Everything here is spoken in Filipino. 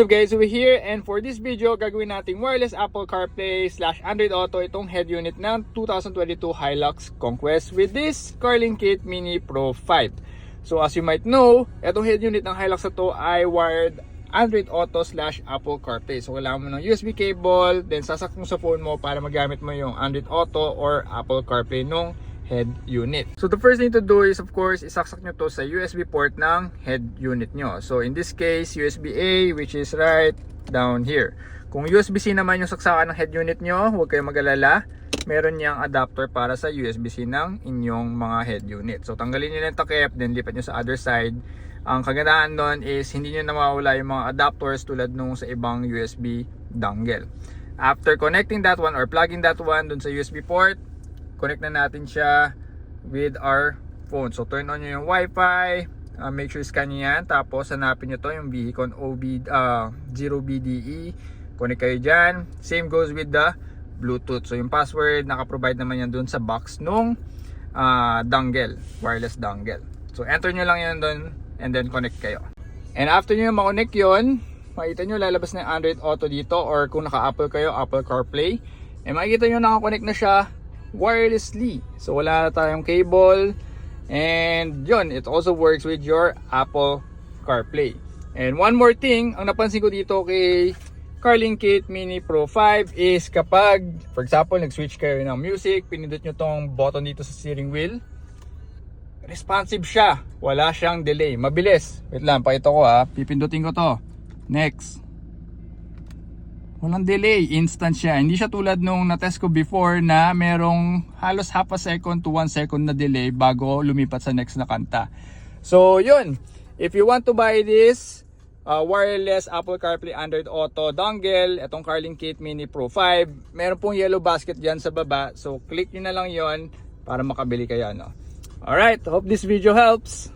So guys, we're here and for this video, gagawin nating wireless Apple CarPlay / Android Auto itong head unit ng 2022 Hilux Conquest with this Carling Kit Mini Pro 5. So as you might know, itong head unit ng Hilux na to ay wired Android Auto / Apple CarPlay. So kailangan mo ng USB cable, then sasak mo sa phone mo para magamit mo yung Android Auto or Apple CarPlay nung head unit. So the first thing to do is of course isaksak nyo to sa USB port ng head unit nyo. So in this case, USB-A, which is right down here. Kung USB-C naman yung saksakan ng head unit nyo, huwag kayong mag-alala. Meron niyang adapter para sa USB-C ng inyong mga head unit. So tanggalin nyo lang takip, then lipat nyo sa other side. Ang kagandahan doon is hindi nyo nawawala yung mga adapters tulad nung sa ibang USB dongle. After connecting that one or plugging that one dun sa USB port, connect na natin siya with our phone. So turn on nyo yung Wi-Fi, make sure scan nyo yan, tapos hanapin nyo to yung Vehicon 0BDE, connect kayo dyan. Same goes with the Bluetooth. So yung password, naka-provide naman yan dun sa box nung dongle, wireless dongle. So enter nyo lang yan dun and then connect kayo. And after nyo ma-connect yun, makita nyo lalabas na yung Android Auto dito, or kung naka-Apple kayo, Apple CarPlay. And makikita nyo naka-connect na siya wirelessly. So wala na tayong cable. And yun, it also works with your Apple CarPlay. And one more thing, ang napansin ko dito kay Carling Kit Mini Pro 5 is kapag, for example, nag-switch kayo ng music, pinindot nyo tong button dito sa steering wheel, responsive siya. Wala siyang delay. Mabilis. Wait lang, pakita ko pipindutin ko to. Next. Walang delay, instant siya. Hindi siya tulad nung na-test ko before na merong halos half a second to 1 second na delay bago lumipat sa next na kanta. So yun, if you want to buy this wireless Apple CarPlay Android Auto dongle, itong Carling Kit Mini Pro 5, meron pong yellow basket dyan sa baba. So click nyo na lang yon para makabili kayo. Alright, hope this video helps.